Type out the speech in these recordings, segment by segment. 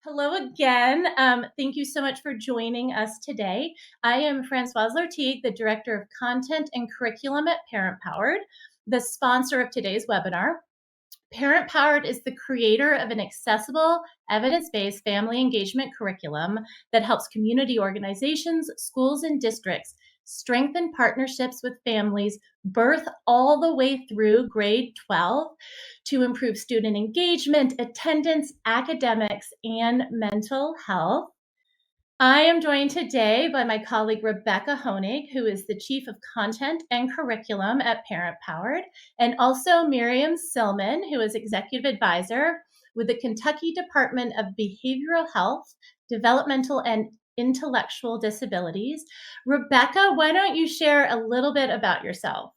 Hello again. Thank you so much for joining us today. I am Francoise Lartigue, the Director of Content and Curriculum at Parent Powered, the sponsor of today's webinar. Parent Powered is the creator of an accessible, evidence-based family engagement curriculum that helps community organizations, schools, and districts strengthen partnerships with families birth all the way through grade 12 to improve student engagement, attendance, academics, and mental health. I am joined today by my colleague Rebecca Honig, who is the Chief of Content and Curriculum at Parent Powered, and also Miriam Silman, who is Executive Advisor with the Kentucky Department of Behavioral Health, Developmental and Intellectual Disabilities. Rebecca, why don't you share a little bit about yourself?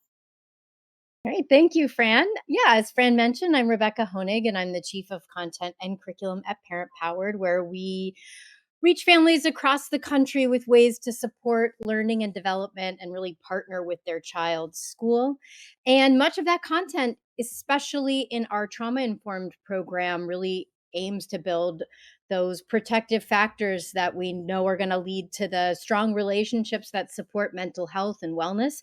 All right, thank you, Fran. Yeah, as Fran mentioned, I'm Rebecca Honig, and I'm the Chief of Content and Curriculum at Parent Powered, where we reach families across the country with ways to support learning and development and really partner with their child's school. And much of that content, especially in our trauma-informed program, really aims to build those protective factors that we know are going to lead to the strong relationships that support mental health and wellness.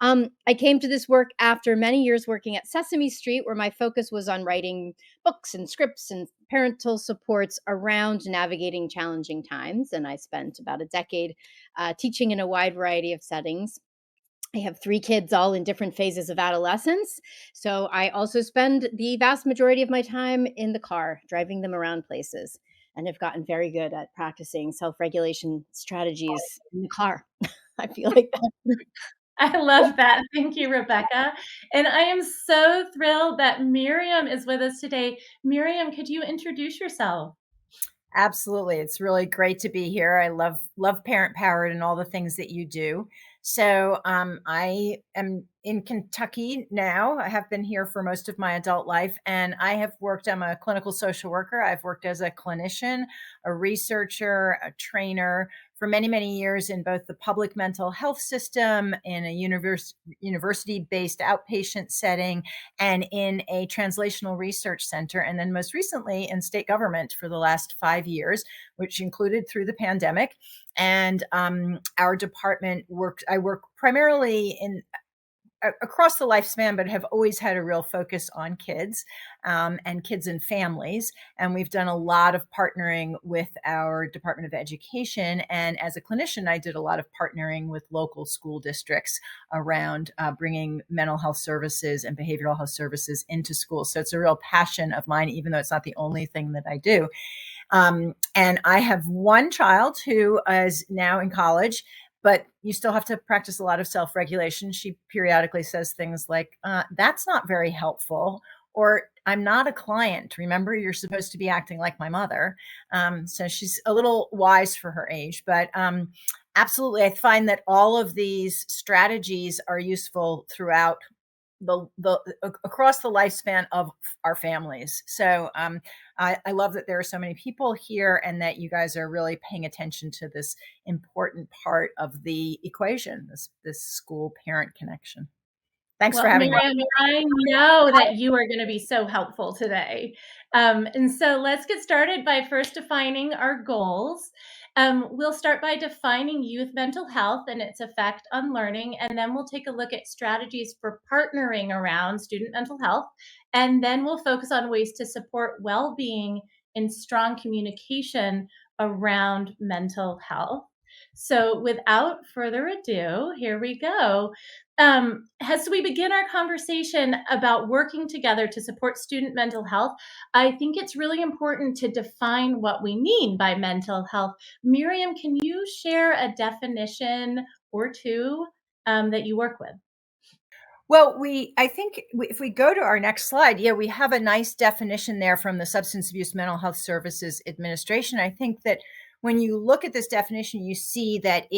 I came to this work after many years working at Sesame Street, where my focus was on writing books and scripts and parental supports around navigating challenging times. And I spent about a decade teaching in a wide variety of settings. I have 3 kids, all in different phases of adolescence. So I also spend the vast majority of my time in the car, driving them around places, and have gotten very good at practicing self-regulation strategies in the car. I feel like I love that. Thank you, Rebecca. And I am so thrilled that Miriam is with us today. Miriam, could you introduce yourself? Absolutely. It's really great to be here. I love Parent Powered and all the things that you do. So I am in Kentucky now. I have been here for most of my adult life, and I'm a clinical social worker. I've worked as a clinician, a researcher, a trainer for many, many years in both the public mental health system, in a university-based outpatient setting, and in a translational research center. And then most recently in state government for the last 5 years, which included through the pandemic. And our department I work primarily across the lifespan, but have always had a real focus on kids and kids and families. And we've done a lot of partnering with our Department of Education. And as a clinician, I did a lot of partnering with local school districts around bringing mental health services and behavioral health services into schools. So it's a real passion of mine, even though it's not the only thing that I do. And I have one child who is now in college, but you still have to practice a lot of self-regulation. She periodically says things like, that's not very helpful, or I'm not a client. Remember, you're supposed to be acting like my mother. So she's a little wise for her age, but absolutely. I find that all of these strategies are useful throughout across the lifespan of our families. So I love that there are so many people here and that you guys are really paying attention to this important part of the equation, this school parent connection. Thanks for having me. Miriam, I know that you are going to be so helpful today. And so let's get started by first defining our goals. We'll start by defining youth mental health and its effect on learning, and then we'll take a look at strategies for partnering around student mental health, and then we'll focus on ways to support well-being and strong communication around mental health. So without further ado, here we go. As we begin our conversation about working together to support student mental health, I think it's really important to define what we mean by mental health. Miriam, can you share a definition or two that you work with? Well, I think if we go to our next slide, we have a nice definition there from the Substance Abuse Mental Health Services Administration. I think that when you look at this definition, you see that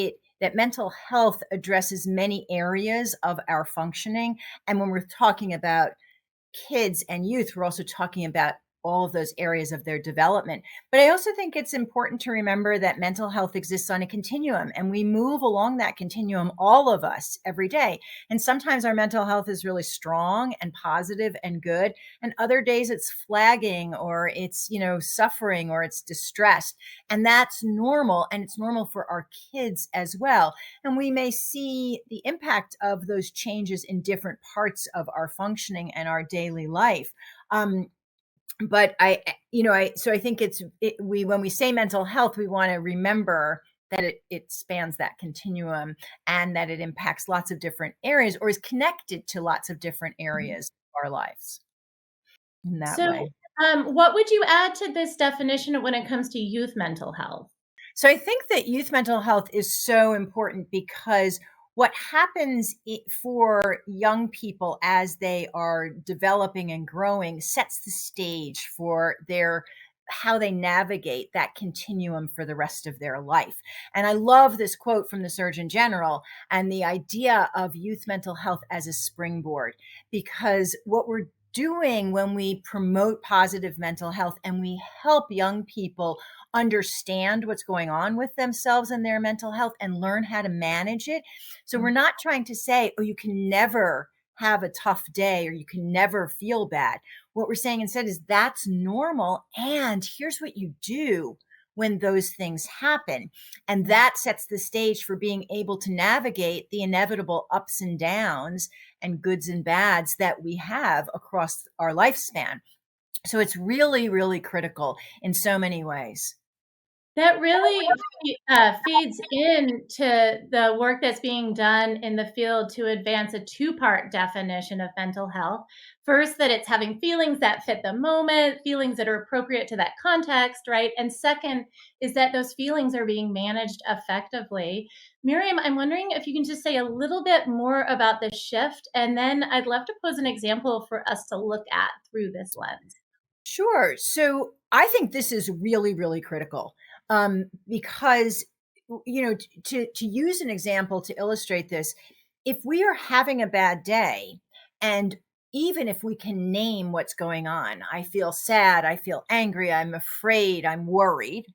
that mental health addresses many areas of our functioning. And when we're talking about kids and youth, we're also talking about all of those areas of their development. But I also think it's important to remember that mental health exists on a continuum, and we move along that continuum, all of us, every day. And sometimes our mental health is really strong and positive and good, and other days it's flagging, or it's, suffering, or it's distressed. And that's normal, and it's normal for our kids as well. And we may see the impact of those changes in different parts of our functioning and our daily life. But so I think when we say mental health, we want to remember that it spans that continuum, and that it impacts lots of different areas, or is connected to lots of different areas of our lives in that So, way. what would you add to this definition when it comes to youth mental health? So I think that youth mental health is so important, because what happens for young people as they are developing and growing sets the stage for how they navigate that continuum for the rest of their life. And I love this quote from the Surgeon General, and the idea of youth mental health as a springboard, because what we're doing when we promote positive mental health and we help young people understand what's going on with themselves and their mental health and learn how to manage it. So we're not trying to say, oh, you can never have a tough day, or you can never feel bad. What we're saying instead is that's normal, and here's what you do when those things happen. And that sets the stage for being able to navigate the inevitable ups and downs and goods and bads that we have across our lifespan. So it's really, really critical in so many ways. That really feeds into the work that's being done in the field to advance a two-part definition of mental health. First, that it's having feelings that fit the moment, feelings that are appropriate to that context, right? And second is that those feelings are being managed effectively. Miriam, I'm wondering if you can just say a little bit more about the shift, and then I'd love to pose an example for us to look at through this lens. Sure. So I think this is really, really critical, because, to use an example to illustrate this, if we are having a bad day, and even if we can name what's going on, I feel sad, I feel angry, I'm afraid, I'm worried,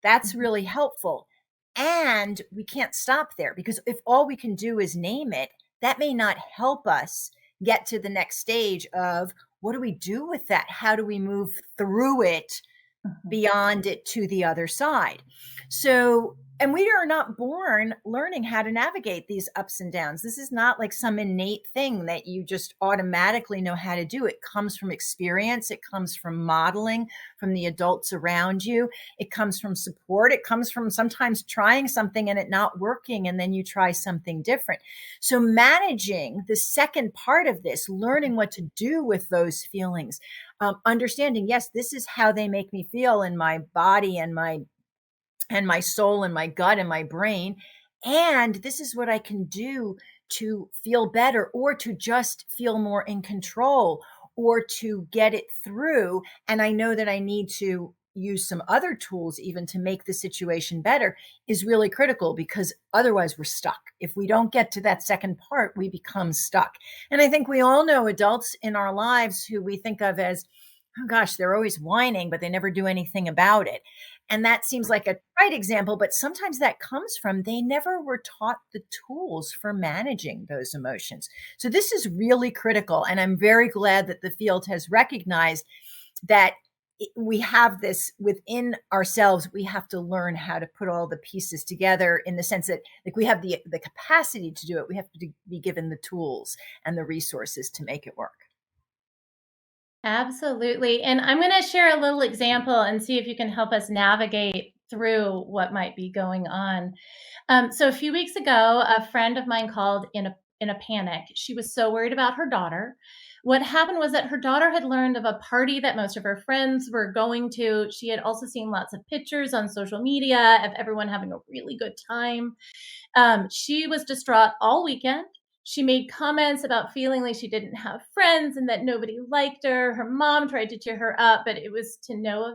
that's really helpful. And we can't stop there, because if all we can do is name it, that may not help us get to the next stage of, what do we do with that? How do we move through it, beyond it, to the other side? So, and we are not born learning how to navigate these ups and downs. This is not like some innate thing that you just automatically know how to do. It comes from experience. It comes from modeling from the adults around you. It comes from support. It comes from sometimes trying something and it not working, and then you try something different. So managing the second part of this, learning what to do with those feelings, understanding, yes, this is how they make me feel in my body and my soul and my gut and my brain, and this is what I can do to feel better, or to just feel more in control, or to get it through. And I know that I need to use some other tools even to make the situation better, is really critical, because otherwise we're stuck. If we don't get to that second part, we become stuck. And I think we all know adults in our lives who we think of as, oh gosh, they're always whining, but they never do anything about it. And that seems like a trite example, but sometimes that comes from they never were taught the tools for managing those emotions. So this is really critical. And I'm very glad that the field has recognized that we have this within ourselves. We have to learn how to put all the pieces together, in the sense that, like, we have the capacity to do it. We have to be given the tools and the resources to make it work. Absolutely. And I'm going to share a little example and see if you can help us navigate through what might be going on. So a few weeks ago, a friend of mine called in a panic. She was so worried about her daughter. What happened was that her daughter had learned of a party that most of her friends were going to. She had also seen lots of pictures on social media of everyone having a really good time. She was distraught all weekend. She made comments about feeling like she didn't have friends and that nobody liked her. Her mom tried to cheer her up, but it was to no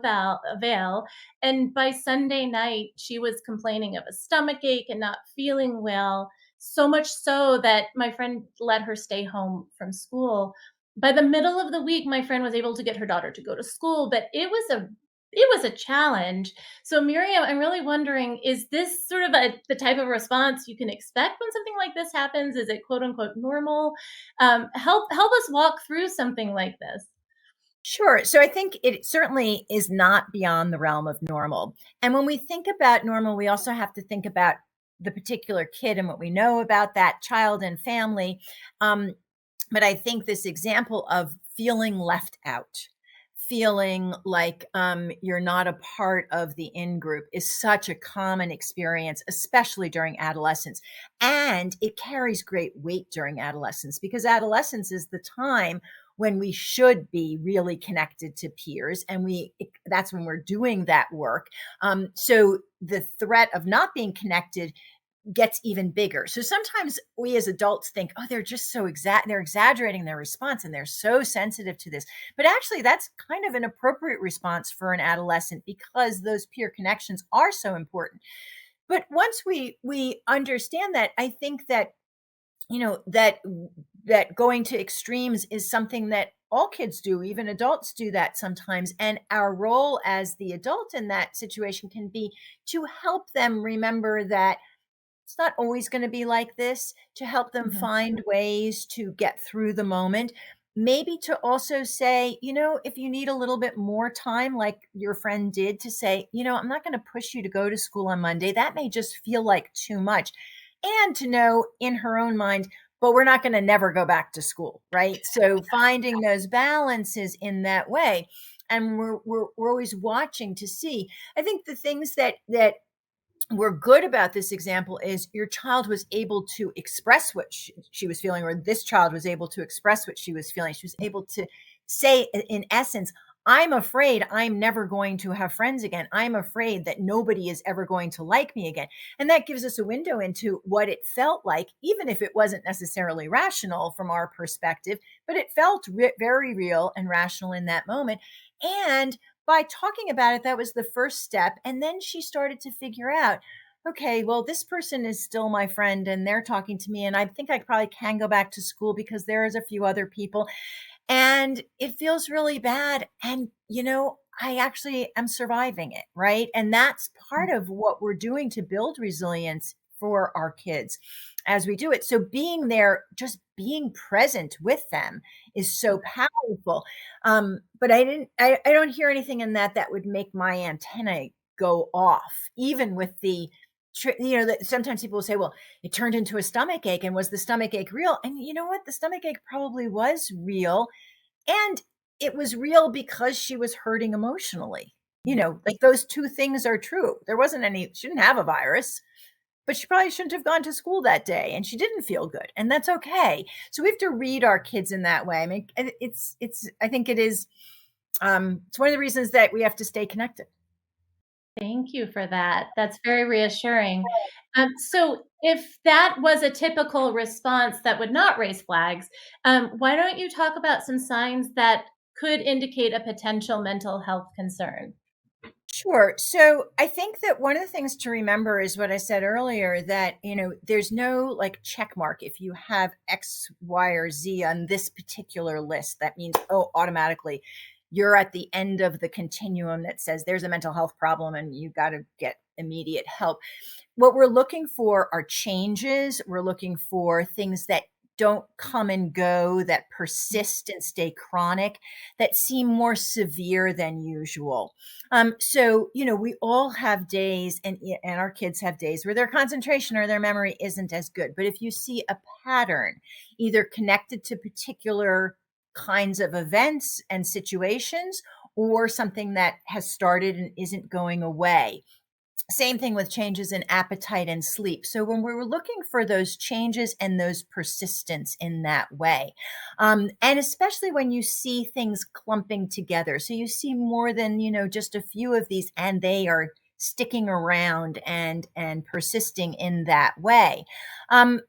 avail. And by Sunday night, she was complaining of a stomach ache and not feeling well, so much so that my friend let her stay home from school. by the middle of the week, my friend was able to get her daughter to go to school, but it was a challenge. So Miriam, I'm really wondering, is this sort of the type of response you can expect when something like this happens? Is it quote unquote normal? Help us walk through something like this. Sure. So I think it certainly is not beyond the realm of normal. And when we think about normal, we also have to think about the particular kid and what we know about that child and family. Um, but I think this example of feeling left out, feeling like you're not a part of the in group is such a common experience, especially during adolescence. And it carries great weight during adolescence because adolescence is the time when we should be really connected to peers, and that's when we're doing that work. So the threat of not being connected gets even bigger. So sometimes we as adults think, oh, they're just so they're exaggerating their response and they're so sensitive to this. But actually, that's kind of an appropriate response for an adolescent because those peer connections are so important. But once we understand that, I think that that going to extremes is something that all kids do, even adults do that sometimes. And our role as the adult in that situation can be to help them remember that it's not always going to be like this, to help them Mhm. find ways to get through the moment. Maybe to also say, if you need a little bit more time, like your friend did, to say, I'm not going to push you to go to school on Monday. That may just feel like too much. And to know in her own mind, but we're not going to never go back to school, right? So finding those balances in that way. And we're always watching to see. I think the things that were good about this example is your child was able to express what she was feeling, or this child was able to express what she was feeling. She was able to say, in essence, I'm afraid I'm never going to have friends again. I'm afraid that nobody is ever going to like me again. And that gives us a window into what it felt like, even if it wasn't necessarily rational from our perspective, but it felt very real and rational in that moment. And by talking about it, that was the first step. And then she started to figure out, okay, well, this person is still my friend and they're talking to me. And I think I probably can go back to school because there is a few other people. And it feels really bad. And, I actually am surviving it. Right. And that's part of what we're doing to build resilience for our kids as we do it. So being there, just being present with them is so powerful. But I don't hear anything in that would make my antennae go off, even with that sometimes people will say, well, it turned into a stomach ache, and was the stomach ache real? And you know what? The stomach ache probably was real. And it was real because she was hurting emotionally. Like those two things are true. There wasn't she didn't have a virus, but she probably shouldn't have gone to school that day and she didn't feel good. And that's okay. So we have to read our kids in that way. I mean, I think it is, it's one of the reasons that we have to stay connected. Thank you for that. That's very reassuring. So if that was a typical response that would not raise flags, why don't you talk about some signs that could indicate a potential mental health concern? Sure. So I think that one of the things to remember is what I said earlier, that, there's no like check mark. If you have X, Y, or Z on this particular list, that means, oh, automatically you're at the end of the continuum that says there's a mental health problem and you got to get immediate help. What we're looking for are changes. We're looking for things that don't come and go, that persist and stay chronic, that seem more severe than usual. So, we all have days, and our kids have days where their concentration or their memory isn't as good. But if you see a pattern, either connected to particular kinds of events and situations, or something that has started and isn't going away. Same thing with changes in appetite and sleep. So when we're looking for those changes and those persistence in that way, and especially when you see things clumping together, so you see more than just a few of these, and they are sticking around and persisting in that way, and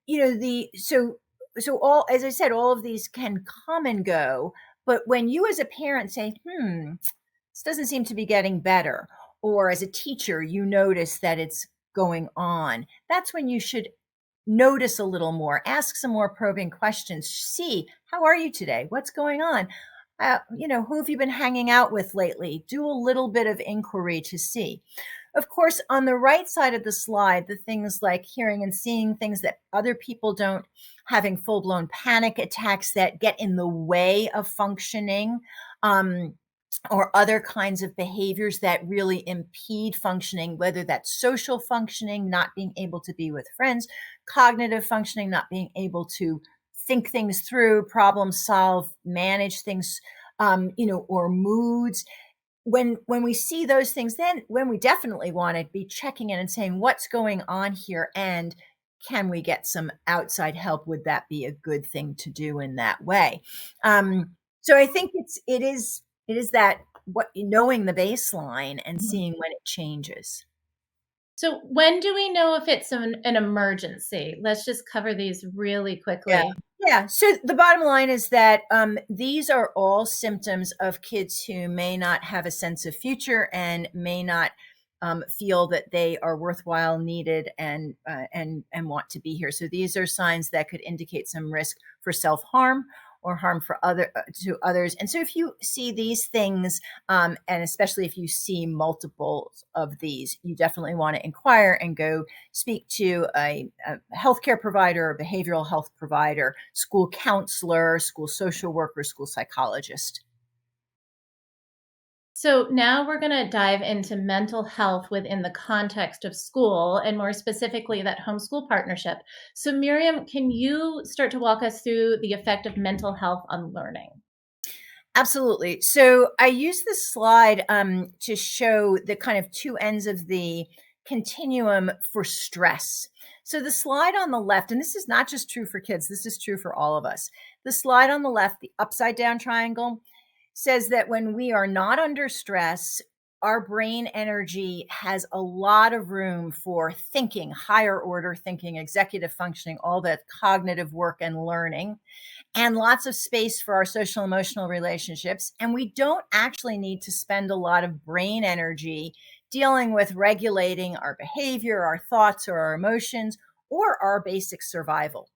the so all, as I said, all of these can come and go. But when you as a parent say, this doesn't seem to be getting better, or as a teacher, you notice that it's going on, that's when you should notice a little more, ask some more probing questions, see, how are you today? What's going on? Who have you been hanging out with lately? Do a little bit of inquiry to see. Of course, on the right side of the slide, the things like hearing and seeing things that other people don't, having full-blown panic attacks that get in the way of functioning, or other kinds of behaviors that really impede functioning, whether that's social functioning, not being able to be with friends, cognitive functioning, not being able to think things through, problem solve, manage things, or moods. When we see those things, then when we definitely want to be checking in and saying, what's going on here? And can we get some outside help? Would that be a good thing to do in that way? So I think it is that what knowing the baseline and seeing when it changes. So when do we know if it's an emergency? Let's just cover these really quickly. Yeah. So the bottom line is that these are all symptoms of kids who may not have a sense of future and may not feel that they are worthwhile, needed, and want to be here. So these are signs that could indicate some risk for self-harm or harm for to others. And so if you see these things, and especially if you see multiples of these, you definitely want to inquire and go speak to a healthcare provider, a behavioral health provider, school counselor, school social worker, school psychologist. So now we're going to dive into mental health within the context of school, and more specifically that homeschool partnership. So Miriam, can you start to walk us through the effect of mental health on learning? Absolutely. So I use this slide to show the kind of two ends of the continuum for stress. So the slide on the left, and this is not just true for kids, this is true for all of us. The slide on the left, the upside down triangle, says that when we are not under stress, our brain energy has a lot of room for thinking, higher order thinking, executive functioning, all that cognitive work and learning, and lots of space for our social emotional relationships. And we don't actually need to spend a lot of brain energy dealing with regulating our behavior, our thoughts, or our emotions, or our basic survival.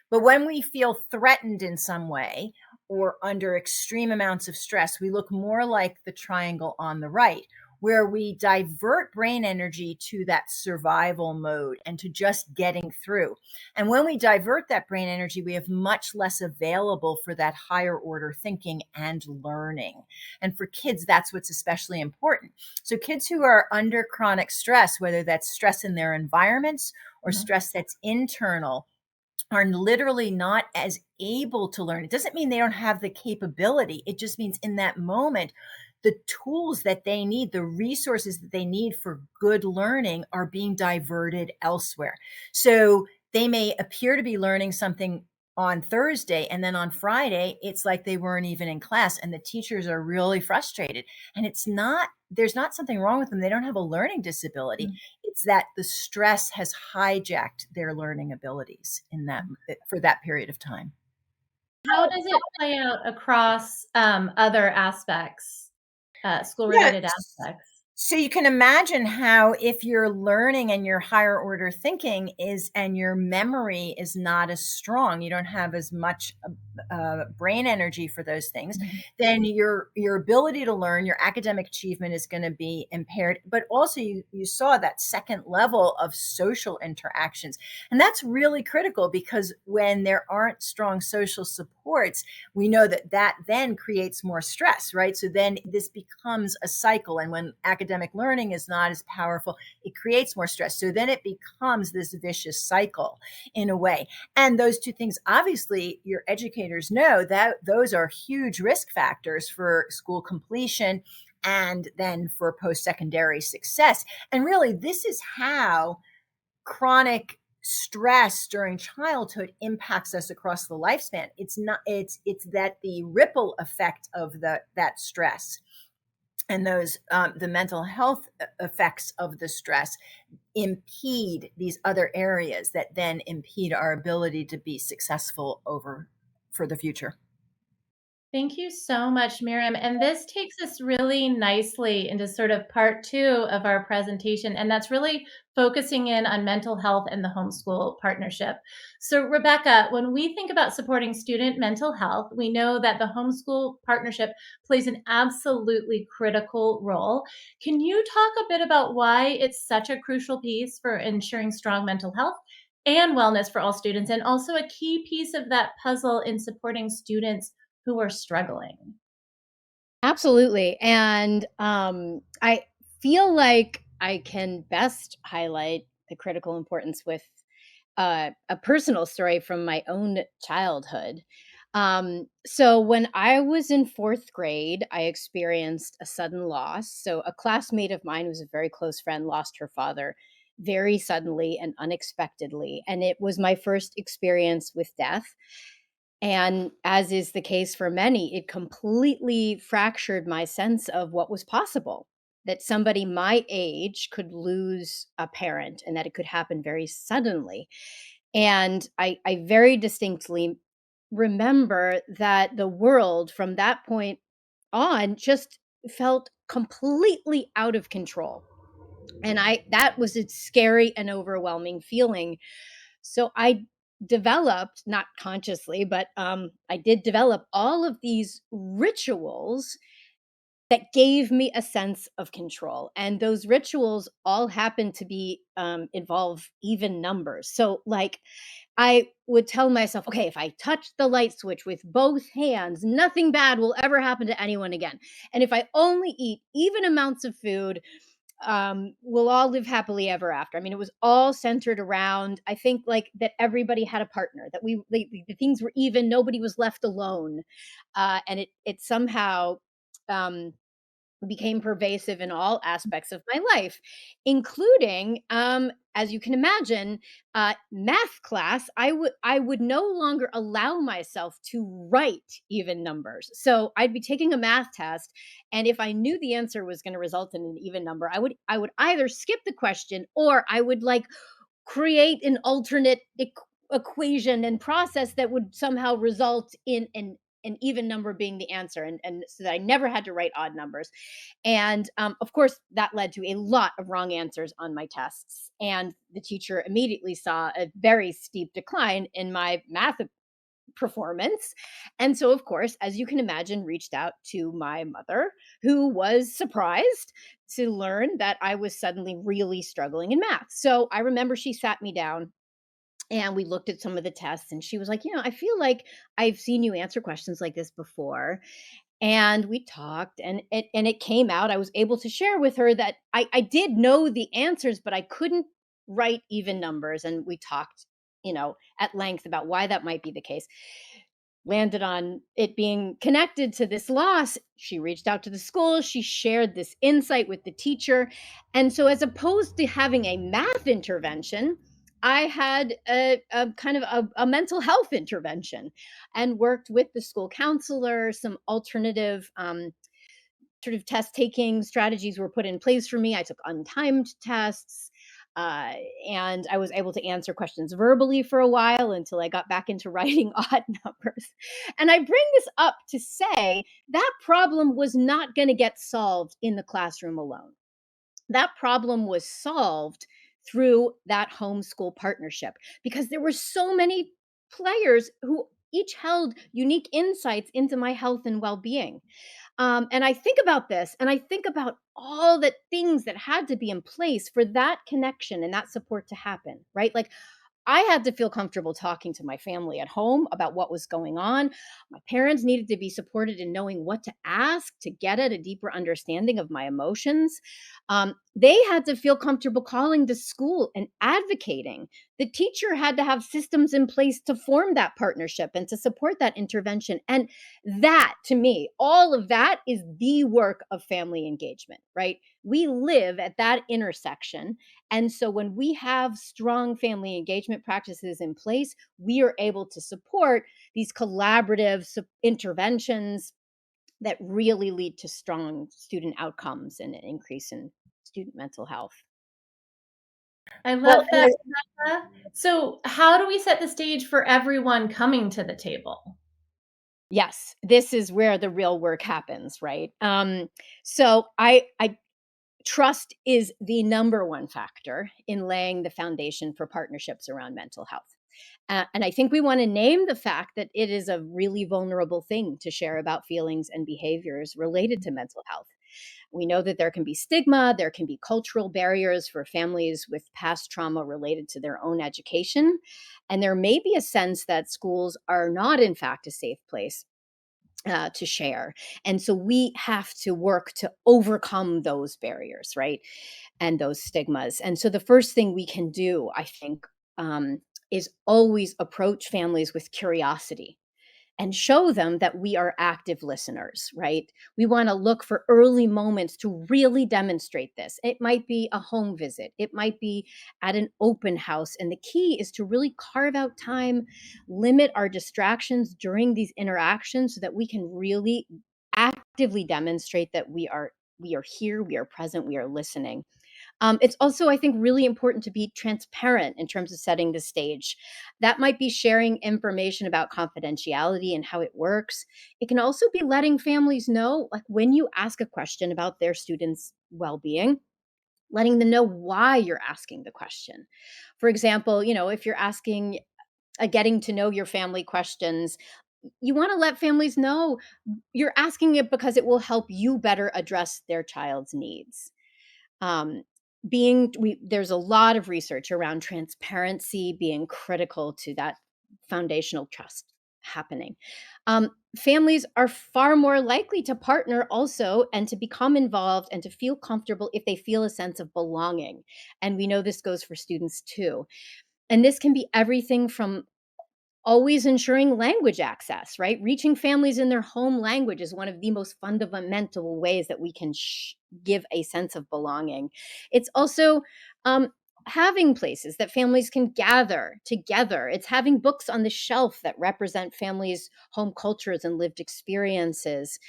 But when we feel threatened in some way or under extreme amounts of stress, we look more like the triangle on the right, where we divert brain energy to that survival mode and to just getting through. And when we divert that brain energy, we have much less available for that higher order thinking and learning. And for kids, that's what's especially important. So kids who are under chronic stress, whether that's stress in their environments or stress that's internal, are literally not as able to learn. It doesn't mean they don't have the capability. It just means in that moment, the tools that they need, the resources that they need for good learning are being diverted elsewhere. So they may appear to be learning something on Thursday, and then on Friday, it's like they weren't even in class, and the teachers are really frustrated. And there's not something wrong with them. They don't have a learning disability. It's that the stress has hijacked their learning abilities for that period of time. How does it play out across other aspects, school-related aspects? So you can imagine how if your learning and your higher order thinking and your memory is not as strong, you don't have as much brain energy for those things, then your ability to learn, your academic achievement is going to be impaired. But also you saw that second level of social interactions. And that's really critical, because when there aren't strong social supports, we know that then creates more stress, right? So then this becomes a cycle. And when academic learning is not as powerful, it creates more stress. So then it becomes this vicious cycle in a way. And those two things, obviously, your educators know that those are huge risk factors for school completion and then for post-secondary success. And really, this is how chronic stress during childhood impacts us across the lifespan. It's that the ripple effect of that stress and those the mental health effects of the stress impede these other areas that then impede our ability to be successful for the future. Thank you so much, Miriam. And this takes us really nicely into sort of part 2 of our presentation, and that's really focusing in on mental health and the homeschool partnership. So, Rebecca, when we think about supporting student mental health, we know that the homeschool partnership plays an absolutely critical role. Can you talk a bit about why it's such a crucial piece for ensuring strong mental health and wellness for all students, and also a key piece of that puzzle in supporting students who are struggling? Absolutely. And I feel like I can best highlight the critical importance with a personal story from my own childhood. So, when I was in fourth grade, I experienced a sudden loss. So, a classmate of mine who was a very close friend lost her father very suddenly and unexpectedly. And it was my first experience with death. And as is the case for many, it completely fractured my sense of what was possible, that somebody my age could lose a parent and that it could happen very suddenly. And I very distinctly remember that the world from that point on just felt completely out of control. And that was a scary and overwhelming feeling. So I developed, not consciously, but I did develop all of these rituals that gave me a sense of control. And those rituals all happen to be involve even numbers. So, like, I would tell myself, okay, if I touch the light switch with both hands, nothing bad will ever happen to anyone again. And if I only eat even amounts of food, we'll all live happily ever after. I mean, it was all centered around, I think, like that everybody had a partner, that the things were even, nobody was left alone. And it somehow um, became pervasive in all aspects of my life, including, as you can imagine, math class. I would no longer allow myself to write even numbers. So I'd be taking a math test, and if I knew the answer was going to result in an even number, I would either skip the question, or I would like create an alternate equation and process that would somehow result in an even number being the answer, and so that I never had to write odd numbers. And of course, that led to a lot of wrong answers on my tests. And the teacher immediately saw a very steep decline in my math performance. And so, of course, as you can imagine, reached out to my mother, who was surprised to learn that I was suddenly really struggling in math. So I remember she sat me down and we looked at some of the tests, and she was like, I feel like I've seen you answer questions like this before. And we talked, and it came out. I was able to share with her that I did know the answers, but I couldn't write even numbers. And we talked, at length about why that might be the case. Landed on it being connected to this loss. She reached out to the school. She shared this insight with the teacher. And so, as opposed to having a math intervention, I had a kind of a mental health intervention, and worked with the school counselor. Some alternative sort of test taking strategies were put in place for me. I took untimed tests. Uh, and I was able to answer questions verbally for a while until I got back into writing odd numbers. And I bring this up to say that problem was not going to get solved in the classroom alone. That problem was solved through that homeschool partnership, because there were so many players who each held unique insights into my health and well being. And I think about this, and I think about all the things that had to be in place for that connection and that support to happen, right? Like, I had to feel comfortable talking to my family at home about what was going on. My parents needed to be supported in knowing what to ask to get at a deeper understanding of my emotions. They had to feel comfortable calling the school and advocating. The teacher had to have systems in place to form that partnership and to support that intervention. And that, to me, all of that is the work of family engagement, right? We live at that intersection. And so when we have strong family engagement practices in place, we are able to support these collaborative interventions that really lead to strong student outcomes and an increase in student mental health. I Well, love that, Rebecca. So, how do we set the stage for everyone coming to the table? Yes, this is where the real work happens, right? So I trust is the number one factor in laying the foundation for partnerships around mental health. And I think we want to name the fact that it is a really vulnerable thing to share about feelings and behaviors related to mental health. We know that there can be stigma, there can be cultural barriers for families with past trauma related to their own education. And there may be a sense that schools are not, in fact, a safe place to share. And so we have to work to overcome those barriers, right? And those stigmas. And so the first thing we can do, I think, is always approach families with curiosity and show them that we are active listeners, right? We want to look for early moments to really demonstrate this. It might be a home visit, it might be at an open house. And the key is to really carve out time, limit our distractions during these interactions so that we can really actively demonstrate that we are here, we are present, we are listening. It's also, I think, really important to be transparent in terms of setting the stage. That might be sharing information about confidentiality and how it works. It can also be letting families know, like when you ask a question about their students' well being, letting them know why you're asking the question. For example, if you're asking a getting to know your family questions, you want to let families know you're asking it because it will help you better address their child's needs. um, there's a lot of research around transparency being critical to that foundational trust happening. Families are far more likely to partner also and to become involved and to feel comfortable if they feel a sense of belonging. And we know this goes for students too. And this can be everything from always ensuring language access, right? Reaching families in their home language is one of the most fundamental ways that we can give a sense of belonging. It's also having places that families can gather together. It's having books on the shelf that represent families' home cultures and lived experiences.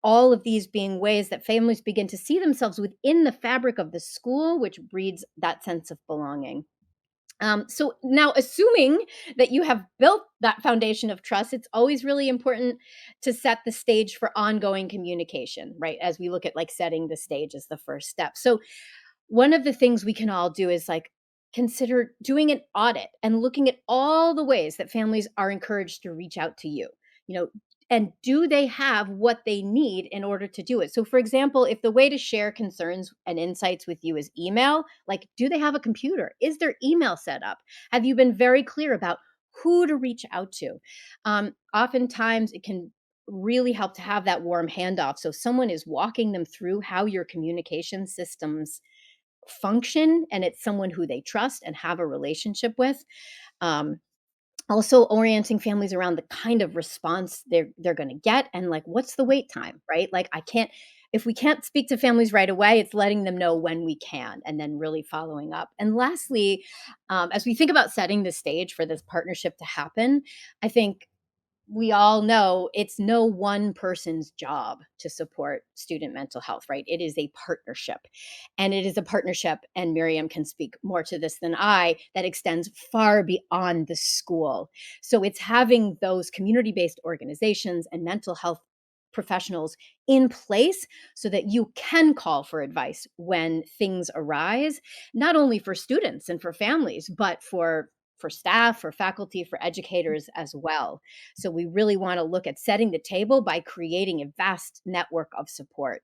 All of these being ways that families begin to see themselves within the fabric of the school, which breeds that sense of belonging. So now, assuming that you have built that foundation of trust, it's always really important to set the stage for ongoing communication, right? As we look at like setting the stage as the first step. So one of the things we can all do is like consider doing an audit and looking at all the ways that families are encouraged to reach out to you. You know, and do they have what they need in order to do it? So, for example, if the way to share concerns and insights with you is email, like, do they have a computer? Is their email set up? Have you been very clear about who to reach out to? Oftentimes, it can really help to have that warm handoff. So, someone is walking them through how your communication systems function, and it's someone who they trust and have a relationship with. Um, Also orienting families around the kind of response they're going to get, and like what's the wait time, right? Like I can't if we can't speak to families right away, it's letting them know when we can and then really following up. And lastly, as we think about setting the stage for this partnership to happen, I think we all know it's no one person's job to support student mental health, right? It is a partnership. And it is a partnership, and Miriam can speak more to this than I, that extends far beyond the school. So it's having those community based organizations and mental health professionals in place so that you can call for advice when things arise, not only for students and for families, but for staff, for faculty, for educators as well. So we really want to look at setting the table by creating a vast network of support,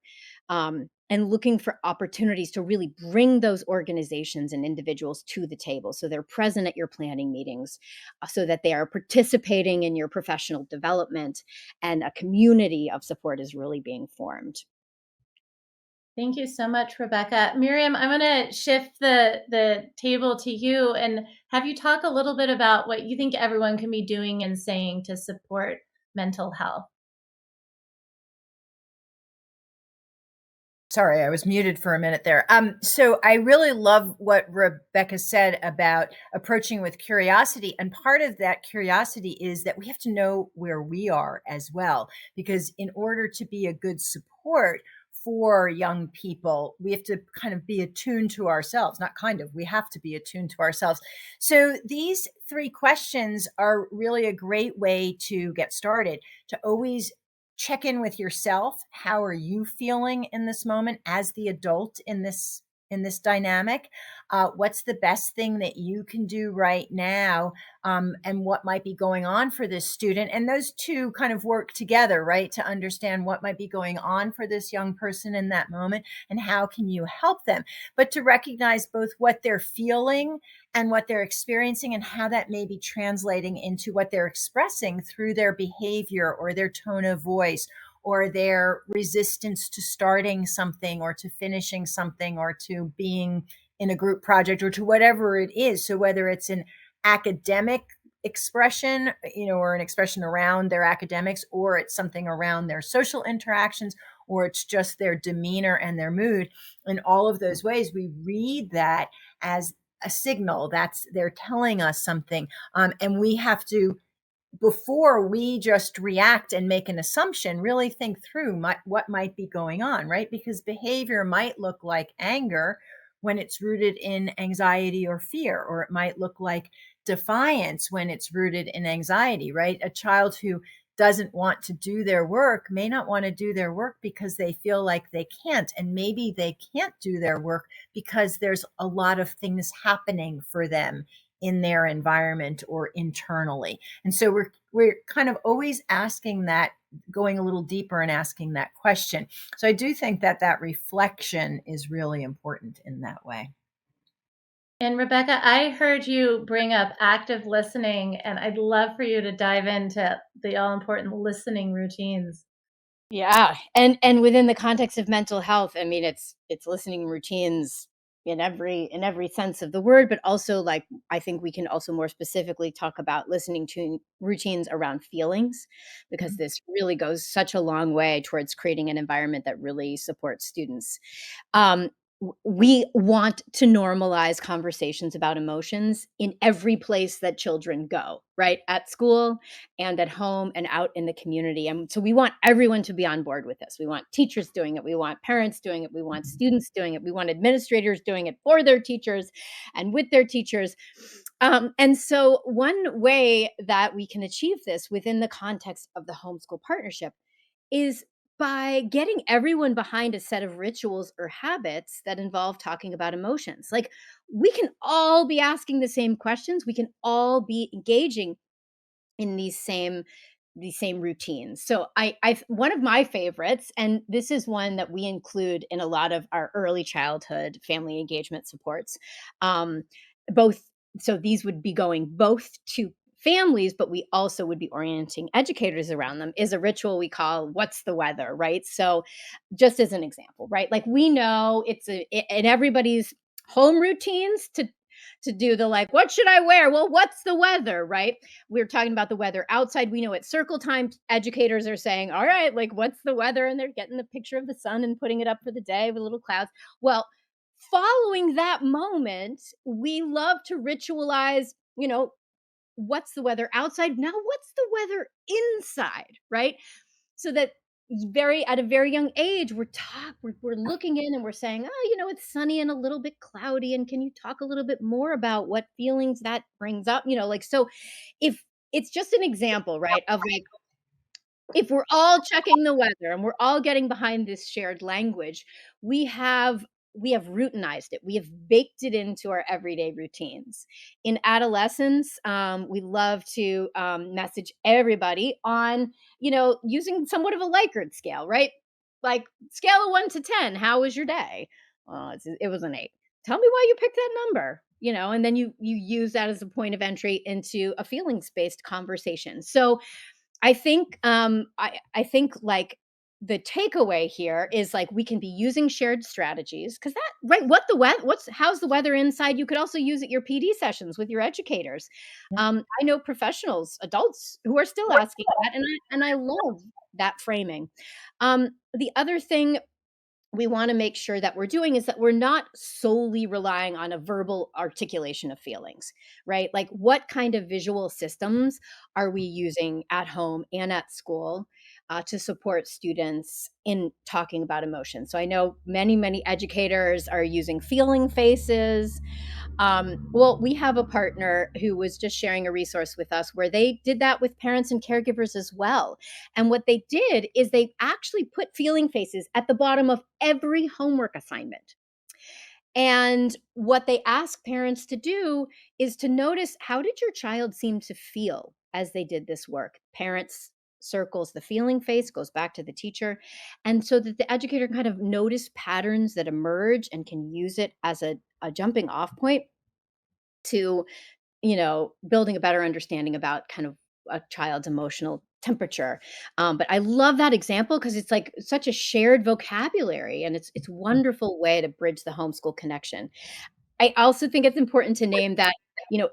and looking for opportunities to really bring those organizations and individuals to the table. So they're present at your planning meetings, so that they are participating in your professional development, and a community of support is really being formed. Thank you so much, Rebecca. Miriam, I'm going to shift the table to you and have you talk a little bit about what you think everyone can be doing and saying to support mental health. Sorry, I was muted for a minute there. So I really love what Rebecca said about approaching with curiosity. And part of that curiosity is that we have to know where we are as well, because in order to be a good support for young people, we have to kind of be attuned to ourselves, not kind of, we have to be attuned to ourselves. So these 3 questions are really a great way to get started, to always check in with yourself. How are you feeling in this moment as the adult in this dynamic? What's the best thing that you can do right now? And what might be going on for this student? And those two kind of work together, right? To understand what might be going on for this young person in that moment and how can you help them, but to recognize both what they're feeling and what they're experiencing and how that may be translating into what they're expressing through their behavior or their tone of voice or their resistance to starting something or to finishing something or to being in a group project or to whatever it is. So whether it's an academic expression, or an expression around their academics, or it's something around their social interactions, or it's just their demeanor and their mood. In all of those ways, we read that as a signal that's they're telling us something. And we have to, before we just react and make an assumption, really think through what might be going on, right? Because behavior might look like anger when it's rooted in anxiety or fear, or it might look like defiance when it's rooted in anxiety, right? A child who doesn't want to do their work may not want to do their work because they feel like they can't. And maybe they can't do their work because there's a lot of things happening for them in their environment or internally. And so we're kind of always asking that, going a little deeper and asking that question. So I do think that that reflection is really important in that way. And Rebecca, I heard you bring up active listening, and I'd love for you to dive into the all important listening routines. Yeah. And within the context of mental health, I mean, it's listening routines in every sense of the word, but also, like, I think we can also more specifically talk about listening to routines around feelings, because this really goes such a long way towards creating an environment that really supports students. Um, we want to normalize conversations about emotions in every place that children go, right? At school and at home and out in the community. And so we want everyone to be on board with this. We want teachers doing it. We want parents doing it. We want students doing it. We want administrators doing it for their teachers and with their teachers. And so one way that we can achieve this within the context of the homeschool partnership is by getting everyone behind a set of rituals or habits that involve talking about emotions. Like, we can all be asking the same questions. We can all be engaging in these same routines. So I one of my favorites, and this is one that we include in a lot of our early childhood family engagement supports. Um, both so these would be going both to families, but we also would be orienting educators around them, is a ritual we call "What's the weather?" Right? So just as an example, right? Like, we know in everybody's home routines to do the, like, what should I wear? Well, what's the weather, right? We're talking about the weather outside. We know at circle time, educators are saying, all right, like, what's the weather? And they're getting the picture of the sun and putting it up for the day with little clouds. Well, following that moment, we love to ritualize, what's the weather outside? Now, what's the weather inside, right? So that at a very young age, we're looking in and we're saying, oh, it's sunny and a little bit cloudy, and can you talk a little bit more about what feelings that brings up? Like, so if it's just an example, right, of, like, if we're all checking the weather and we're all getting behind this shared language, we have routinized it. We have baked it into our everyday routines. In adolescence, we love to message everybody on, using somewhat of a Likert scale, right? Like, scale of 1 to 10, how was your day? It was an 8. Tell me why you picked that number. And then you use that as a point of entry into a feelings based conversation. So I think I think, like, the takeaway here is, like, we can be using shared strategies, because that, right, how's the weather inside, you could also use at your PD sessions with your educators. I know professionals, adults, who are still asking that, and I love that framing. The other thing we want to make sure that we're doing is that we're not solely relying on a verbal articulation of feelings, right? Like, what kind of visual systems are we using at home and at school? to support students in talking about emotions. So I know many educators are using feeling faces. Well, we have a partner who was just sharing a resource with us where they did that with parents and caregivers as well. And what they did is they actually put feeling faces at the bottom of every homework assignment. And what they ask parents to do is to notice, how did your child seem to feel as they did this work? Parents circles the feeling face, goes back to the teacher. And so that the educator kind of notice patterns that emerge and can use it as a jumping off point to, building a better understanding about kind of a child's emotional temperature. But I love that example because it's like such a shared vocabulary, and it's wonderful way to bridge the homeschool connection. I also think it's important to name that,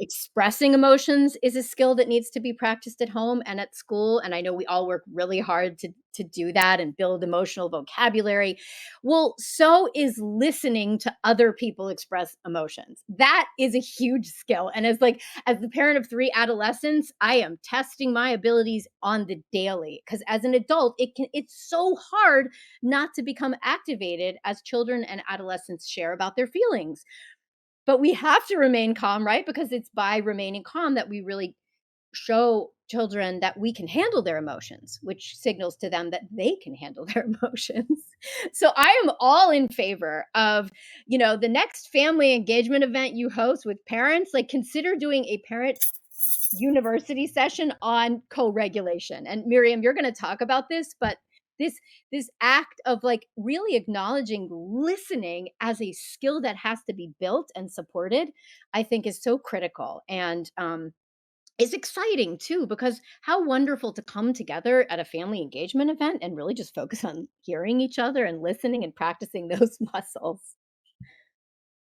expressing emotions is a skill that needs to be practiced at home and at school. And I know we all work really hard to do that and build emotional vocabulary. Well, so is listening to other people express emotions. That is a huge skill. And as the parent of 3 adolescents, I am testing my abilities on the daily, because as an adult, it's so hard not to become activated as children and adolescents share about their feelings. But we have to remain calm, right? Because it's by remaining calm that we really show children that we can handle their emotions, which signals to them that they can handle their emotions. So I am all in favor of, the next family engagement event you host with parents, like consider doing a parent university session on co-regulation. And Miriam, you're going to talk about this, but this act of like really acknowledging listening as a skill that has to be built and supported, I think is so critical. And it's exciting too, because how wonderful to come together at a family engagement event and really just focus on hearing each other and listening and practicing those muscles.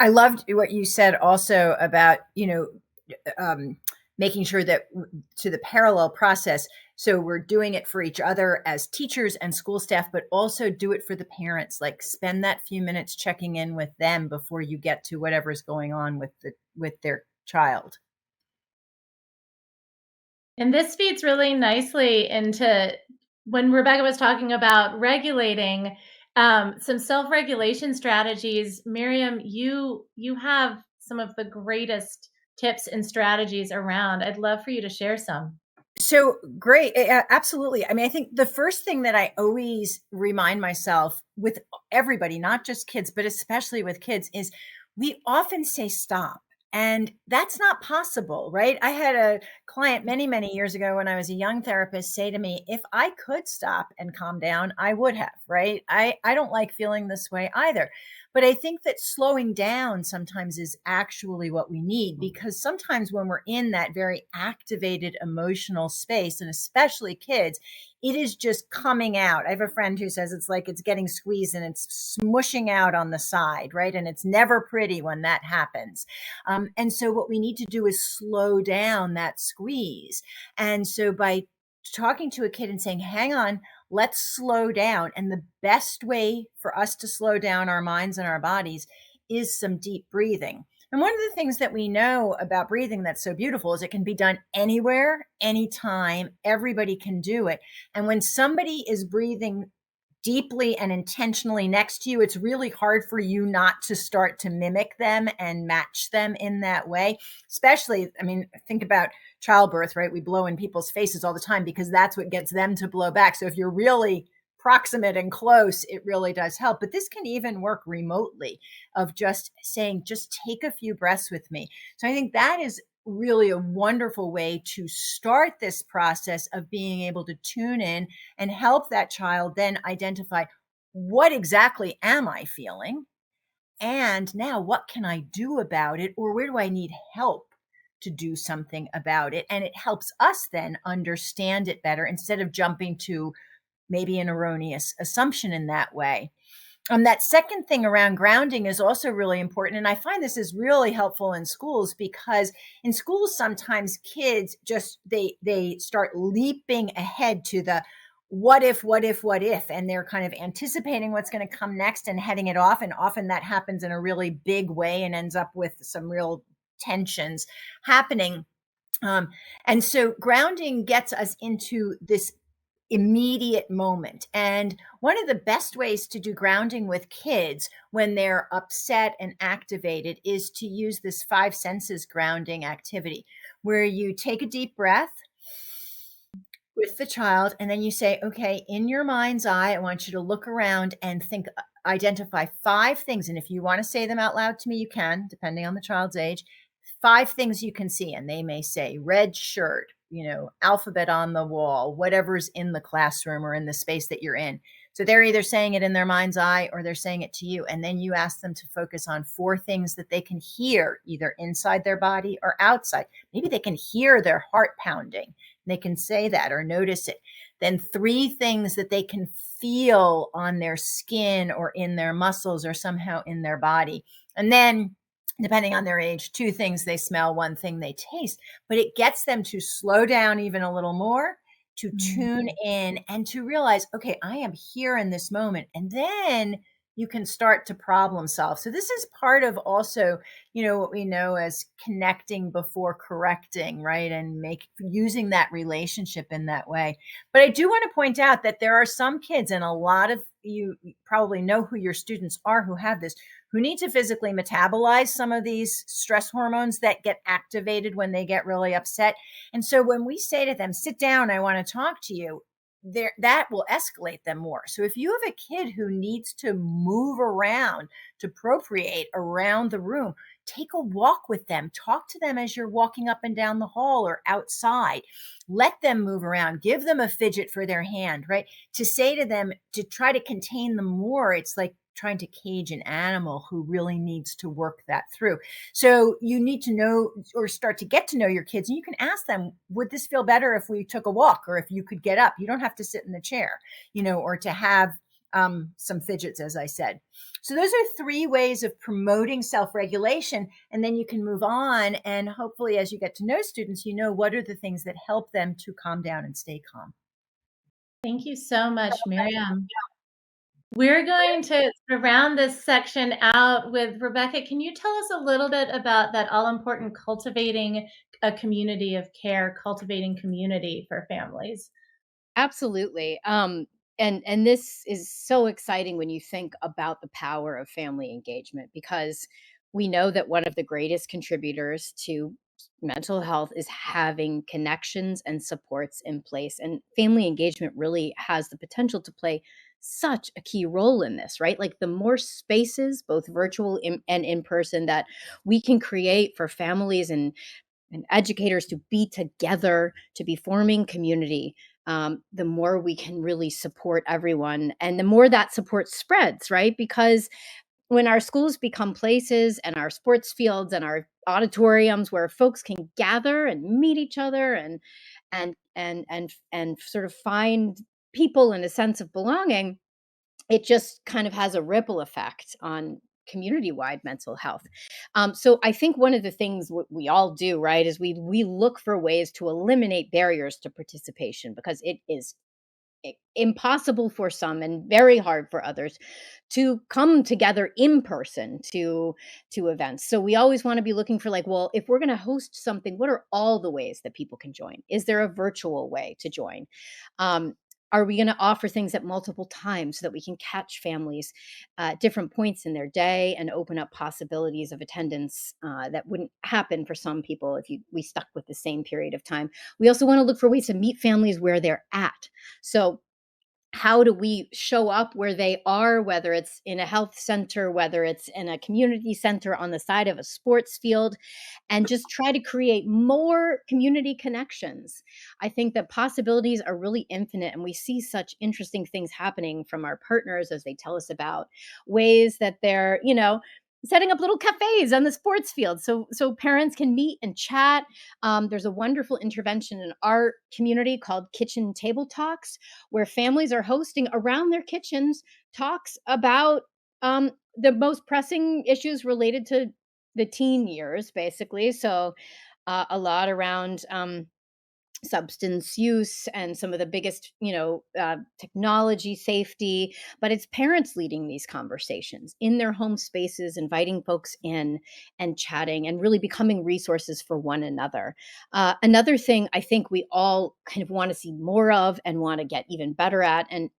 I loved what you said also about, making sure that to the parallel process. So we're doing it for each other as teachers and school staff, but also do it for the parents. Like spend that few minutes checking in with them before you get to whatever's going on with their child. And this feeds really nicely into when Rebecca was talking about regulating some self-regulation strategies. Miriam, you have some of the greatest tips and strategies around. I'd love for you to share some. So great. Absolutely. I mean, I think the first thing that I always remind myself with everybody, not just kids, but especially with kids, is we often say stop. And that's not possible, right? I had a client many years ago when I was a young therapist say to me, if I could stop and calm down, I would have, right? I don't like feeling this way either. But I think that slowing down sometimes is actually what we need, because sometimes when we're in that very activated emotional space, and especially kids, it is just coming out. I have a friend who says it's like it's getting squeezed and it's smushing out on the side, right? And it's never pretty when that happens. And so what we need to do is slow down that squeeze. And so by talking to a kid and saying, hang on, let's slow down. And the best way for us to slow down our minds and our bodies is some deep breathing. And one of the things that we know about breathing that's so beautiful is it can be done anywhere, anytime. Everybody can do it. And when somebody is breathing deeply and intentionally next to you, it's really hard for you not to start to mimic them and match them in that way. Especially, I mean, think about childbirth, right? We blow in people's faces all the time because that's what gets them to blow back. So if you're really proximate and close, it really does help. But this can even work remotely, of just saying, just take a few breaths with me. So I think that is really a wonderful way to start this process of being able to tune in and help that child then identify, what exactly am I feeling? And now what can I do about it? Or where do I need help to do something about it? And it helps us then understand it better instead of jumping to maybe an erroneous assumption in that way. That second thing around grounding is also really important. And I find this is really helpful in schools, because in schools, sometimes kids just, they start leaping ahead to the what if, and they're kind of anticipating what's going to come next and heading it off. And often that happens in a really big way and ends up with some real tensions happening. And so grounding gets us into this immediate moment. And one of the best ways to do grounding with kids when they're upset and activated is to use this five senses grounding activity, where you take a deep breath with the child, and then you say, okay, in your mind's eye, I want you to look around and identify five things. And if you want to say them out loud to me, you can, depending on the child's age. Five things you can see. And they may say red shirt, alphabet on the wall, whatever's in the classroom or in the space that you're in. So they're either saying it in their mind's eye or they're saying it to you. And then you ask them to focus on four things that they can hear, either inside their body or outside. Maybe they can hear their heart pounding. They can say that or notice it. Then three things that they can feel on their skin or in their muscles or somehow in their body. And then, depending on their age, two things they smell, one thing they taste. But it gets them to slow down even a little more, to tune in and to realize, okay, I am here in this moment. And then you can start to problem solve. So this is part of also, what we know as connecting before correcting, right? And using that relationship in that way. But I do want to point out that there are some kids, and a lot of you probably know who your students are who have this, who need to physically metabolize some of these stress hormones that get activated when they get really upset. And so when we say to them, sit down, I want to talk to you, that will escalate them more. So if you have a kid who needs to move around, to procreate around the room, take a walk with them. Talk to them as you're walking up and down the hall or outside. Let them move around. Give them a fidget for their hand, right? To say to them, to try to contain them more, it's like trying to cage an animal who really needs to work that through. So you need to know, or start to get to know your kids, and you can ask them, would this feel better if we took a walk, or if you could get up? You don't have to sit in the chair, or to have some fidgets, as I said. So those are three ways of promoting self-regulation. And then you can move on. And hopefully, as you get to know students, what are the things that help them to calm down and stay calm. Thank you so much, Miriam. We're going to round this section out with Rebecca. Can you tell us a little bit about that all-important cultivating a community of care, cultivating community for families? Absolutely. And this is so exciting when you think about the power of family engagement, because we know that one of the greatest contributors to mental health is having connections and supports in place. And family engagement really has the potential to play such a key role in this, right? Like the more spaces, both virtual and in person, that we can create for families and educators to be together, to be forming community, the more we can really support everyone, and the more that support spreads, right? Because when our schools become places, and our sports fields and our auditoriums where folks can gather and meet each other and sort of find people in a sense of belonging, it just kind of has a ripple effect on community-wide mental health. So I think one of the things we all do, right, is we look for ways to eliminate barriers to participation, because it is impossible for some and very hard for others to come together in person to events. So we always want to be looking for, like, well, if we're going to host something, what are all the ways that people can join? Is there a virtual way to join? Are we going to offer things at multiple times so that we can catch families at different points in their day and open up possibilities of attendance that wouldn't happen for some people if we stuck with the same period of time? We also want to look for ways to meet families where they're at. So how do we show up where they are, whether it's in a health center, whether it's in a community center on the side of a sports field, and just try to create more community connections? I think that possibilities are really infinite, and we see such interesting things happening from our partners as they tell us about ways that they're, setting up little cafes on the sports field so parents can meet and chat. There's a wonderful intervention in our community called Kitchen Table Talks, where families are hosting around their kitchens talks about the most pressing issues related to the teen years, basically. So a lot around substance use and some of the biggest, technology safety, but it's parents leading these conversations in their home spaces, inviting folks in and chatting and really becoming resources for one another. Another thing I think we all kind of want to see more of and want to get even better at, and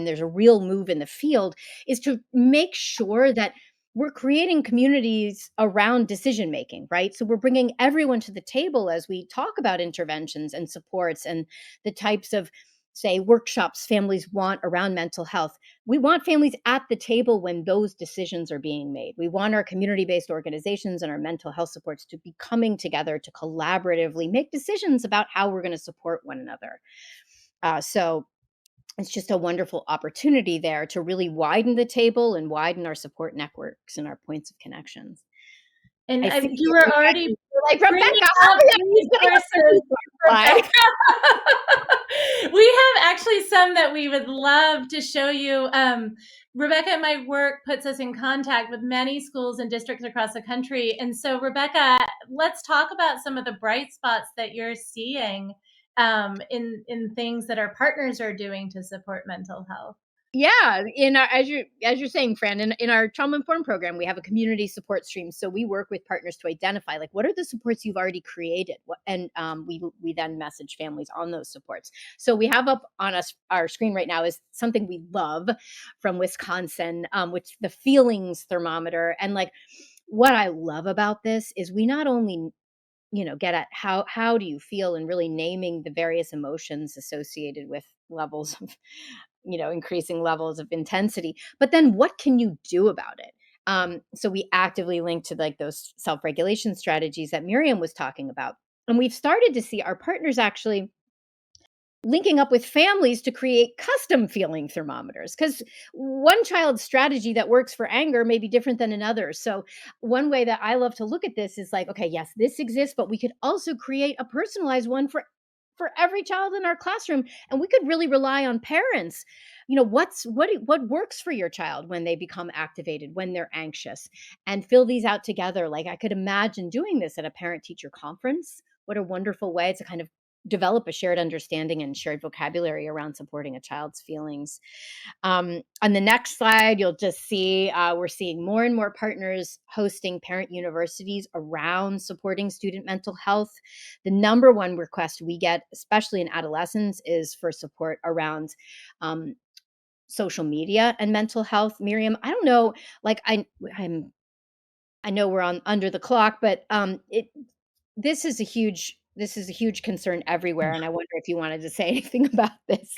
there's a real move in the field, is to make sure that we're creating communities around decision making, right? So we're bringing everyone to the table as we talk about interventions and supports and the types of, say, workshops families want around mental health. We want families at the table when those decisions are being made. We want our community based organizations and our mental health supports to be coming together to collaboratively make decisions about how we're going to support one another. So it's just a wonderful opportunity there to really widen the table and widen our support networks and our points of connections. And I see you were already you're like, bringing Rebecca, up hurry up, she's getting a resources, reply. Rebecca. We have actually some that we would love to show you. Rebecca at my work puts us in contact with many schools and districts across the country. And so, Rebecca, let's talk about some of the bright spots that you're seeing in things that our partners are doing to support mental health. Yeah, in our, as you're saying, Fran, in our trauma informed program, we have a community support stream. So we work with partners to identify like what are the supports you've already created, and we then message families on those supports. So we have up on us our screen right now is something we love from Wisconsin, which the feelings thermometer. And like what I love about this is we not only get at how do you feel and really naming the various emotions associated with levels of increasing levels of intensity, but then what can you do about it? So we actively link to like those self-regulation strategies that Miriam was talking about, and we've started to see our partners actually linking up with families to create custom feeling thermometers, because one child's strategy that works for anger may be different than another. So one way that I love to look at this is like, okay, yes, this exists, but we could also create a personalized one for every child in our classroom, and we could really rely on parents. What works for your child when they become activated, when they're anxious, and fill these out together. Like I could imagine doing this at a parent teacher conference. What a wonderful way to kind of develop a shared understanding and shared vocabulary around supporting a child's feelings. On the next slide, you'll just see we're seeing more and more partners hosting parent universities around supporting student mental health. The number one request we get, especially in adolescents, is for support around social media and mental health. Miriam, I don't know, like I know we're on under the clock, but this is a huge concern everywhere, and I wonder if you wanted to say anything about this.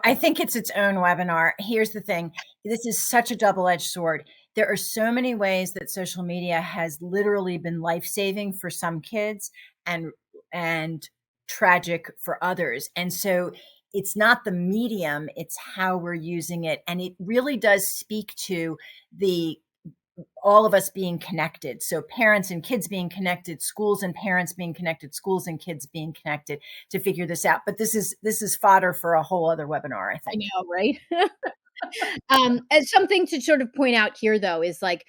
I think it's its own webinar. Here's the thing. This is such a double-edged sword. There are so many ways that social media has literally been life-saving for some kids and tragic for others. And so it's not the medium, it's how we're using it. And it really does speak to the all of us being connected. So parents and kids being connected, schools and parents being connected, schools and kids being connected to figure this out. But this is fodder for a whole other webinar, I I think. know, right? And something to sort of point out here, though, is like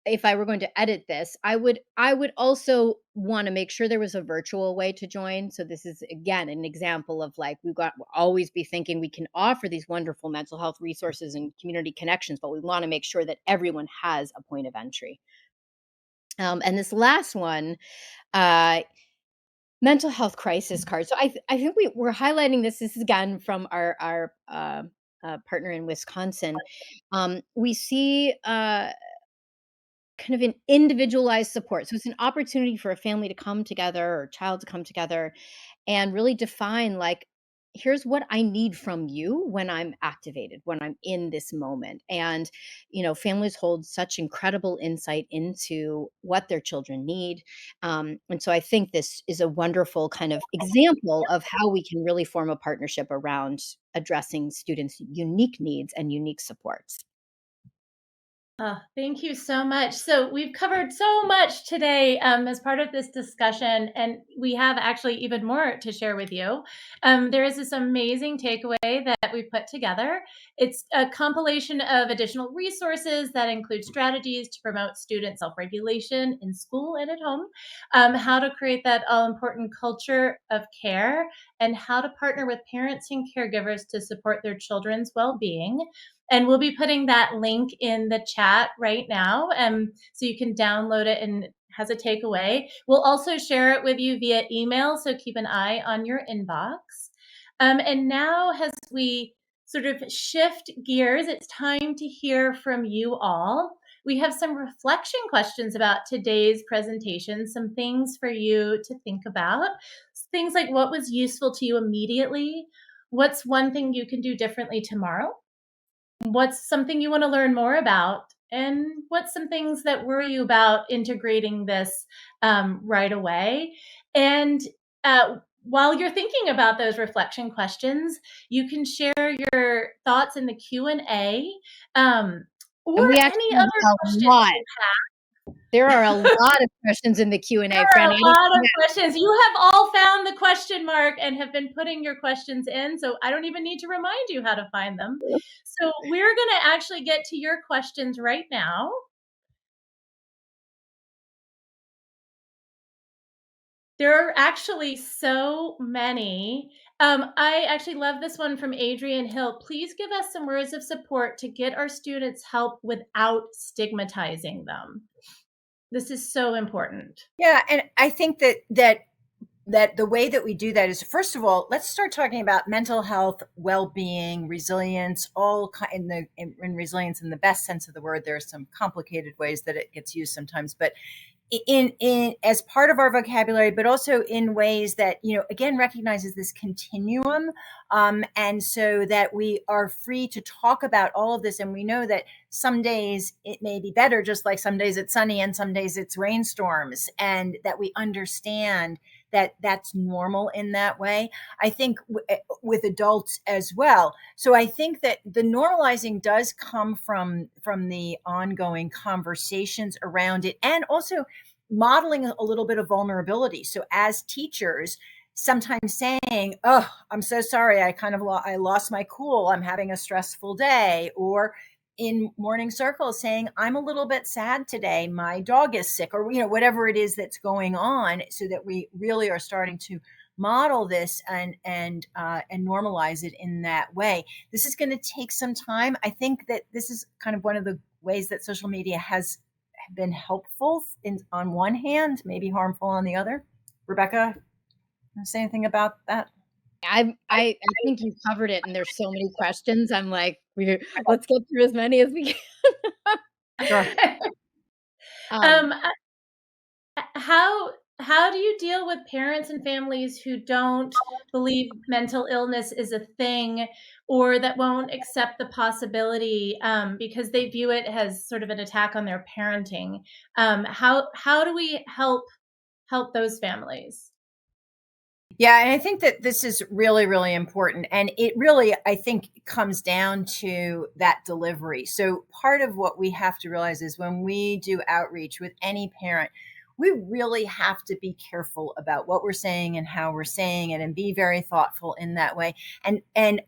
if I were going to edit this, I would also want to make sure there was a virtual way to join. So this is again an example of like we'll always be thinking we can offer these wonderful mental health resources and community connections, but we want to make sure that everyone has a point of entry. And this last one, uh, mental health crisis card. So I think we're highlighting this. This is again from our partner in Wisconsin. We see kind of an individualized support. So it's an opportunity for a family to come together or child to come together and really define like, here's what I need from you when I'm activated, when I'm in this moment. And, families hold such incredible insight into what their children need. And so I think this is a wonderful kind of example of how we can really form a partnership around addressing students' unique needs and unique supports. Oh, thank you so much. So we've covered so much today as part of this discussion, and we have actually even more to share with you. There is this amazing takeaway that we put together. It's a compilation of additional resources that include strategies to promote student self-regulation in school and at home, how to create that all-important culture of care, and how to partner with parents and caregivers to support their children's well-being. And we'll be putting that link in the chat right now, so you can download it and has a takeaway. We'll also share it with you via email, so keep an eye on your inbox. And now, as we sort of shift gears, it's time to hear from you all. We have some reflection questions about today's presentation, some things for you to think about. Things like, what was useful to you immediately? What's one thing you can do differently tomorrow? What's something you want to learn more about? And what's some things that worry you about integrating this right away? And while you're thinking about those reflection questions, you can share your thoughts in the Q&A, or And we actually any have other a questions lot. you have. There are a lot of questions in the Q&A, There Fran. are a lot of questions. You have all found the question mark and have been putting your questions in, so I don't even need to remind you how to find them. So we're going to actually get to your questions right now. There are actually so many. I actually love this one from Adrian Hill. Please give us some words of support to get our students help without stigmatizing them. This is so important. Yeah, and I think that the way that we do that is, first of all, let's start talking about mental health, well-being, resilience, all in resilience in the best sense of the word. There are some complicated ways that it gets used sometimes, but in as part of our vocabulary, but also in ways that, again, recognizes this continuum, and so that we are free to talk about all of this. And we know that some days it may be better, just like some days it's sunny and some days it's rainstorms, and that we understand that that's normal in that way. I think with adults as well. So I think that the normalizing does come from the ongoing conversations around it, and also modeling a little bit of vulnerability. So as teachers, sometimes saying, "Oh, I'm so sorry, I lost my cool, I'm having a stressful day," or in morning circles saying, "I'm a little bit sad today, my dog is sick," or whatever it is that's going on, so that we really are starting to model this and normalize it in that way. This is going to take some time. I think that this is kind of one of the ways that social media has been helpful on one hand, maybe harmful on the other. Rebecca, want to say anything about that? I think you covered it, and there's so many questions. I'm like, let's get through as many as we can. Sure. Um, how do you deal with parents and families who don't believe mental illness is a thing, or that won't accept the possibility because they view it as sort of an attack on their parenting? How do we help those families? Yeah, and I think that this is really, really important. And it really, I think, comes down to that delivery. So part of what we have to realize is when we do outreach with any parent, we really have to be careful about what we're saying and how we're saying it, and be very thoughtful in that way, and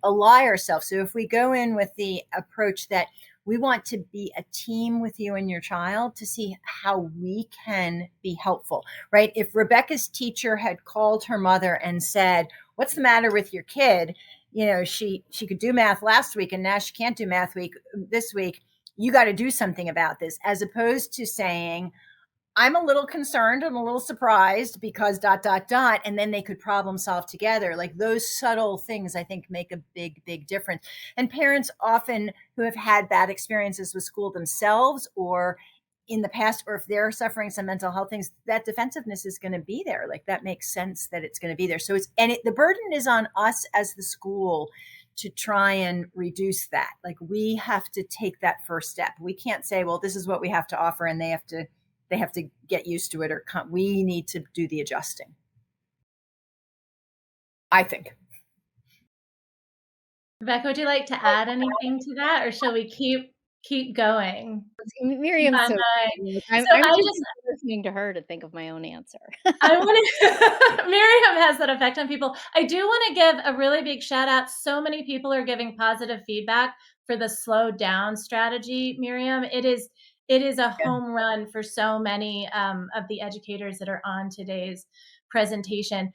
ally ourselves. So if we go in with the approach that we want to be a team with you and your child to see how we can be helpful, right? If Rebecca's teacher had called her mother and said, "What's the matter with your kid? She could do math last week and now she can't do math this week. You got to do something about this," as opposed to saying, "I'm a little concerned and a little surprised because ... And then they could problem solve together. Like, those subtle things, I think, make a big, big difference. And parents often who have had bad experiences with school themselves, or in the past, or if they're suffering some mental health things, that defensiveness is going to be there. Like, that makes sense that it's going to be there. So the burden is on us as the school to try and reduce that. Like, we have to take that first step. We can't say, "Well, this is what we have to offer," and they have to get used to it, or we need to do the adjusting, I think. Rebecca, would you like to add anything to that, or shall we keep keep going. Miriam's My so mind. good. So I'm I too just busy listening to her to think of my own answer. I want to, Miriam has that effect on people. I do want to give a really big shout out. So many people are giving positive feedback for the slow down strategy, Miriam. It is a home run for so many of the educators that are on today's presentation.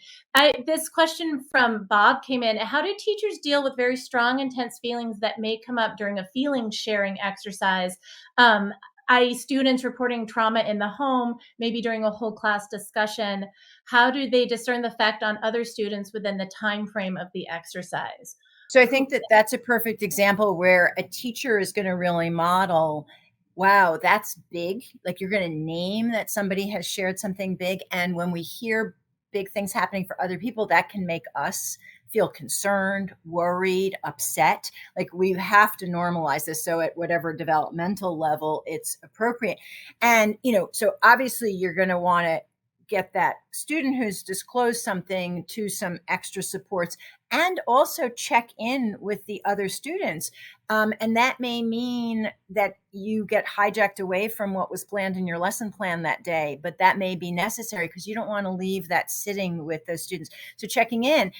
This question from Bob came in. How do teachers deal with very strong, intense feelings that may come up during a feeling sharing exercise? I.e. students reporting trauma in the home, maybe during a whole class discussion. How do they discern the effect on other students within the time frame of the exercise? So I think that that's a perfect example where a teacher is going to really model, wow, that's big. Like, you're going to name that somebody has shared something big. And when we hear big things happening for other people, that can make us feel concerned, worried, upset. Like, we have to normalize this. So at whatever developmental level it's appropriate. And, so obviously you're going to want to get that student who's disclosed something to some extra supports, and also check in with the other students. And that may mean that you get hijacked away from what was planned in your lesson plan that day, but that may be necessary because you don't want to leave that sitting with those students. So checking in,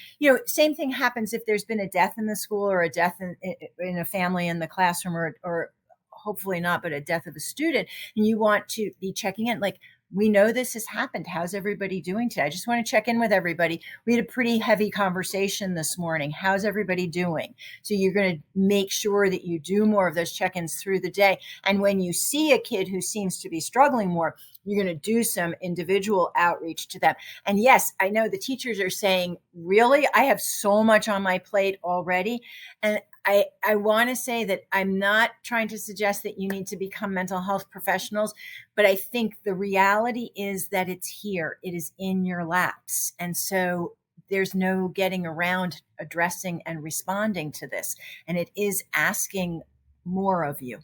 same thing happens if there's been a death in the school or a death in a family in the classroom, or hopefully not, but a death of a student, and you want to be checking in, like, we know this has happened. How's everybody doing today? I just want to check in with everybody. We had a pretty heavy conversation this morning. How's everybody doing? So you're going to make sure that you do more of those check-ins through the day. And when you see a kid who seems to be struggling more, you're going to do some individual outreach to them. And yes, I know the teachers are saying, really, I have so much on my plate already. And I want to say that I'm not trying to suggest that you need to become mental health professionals, but I think the reality is that it's here. It is in your laps. And so there's no getting around addressing and responding to this. And it is asking more of you.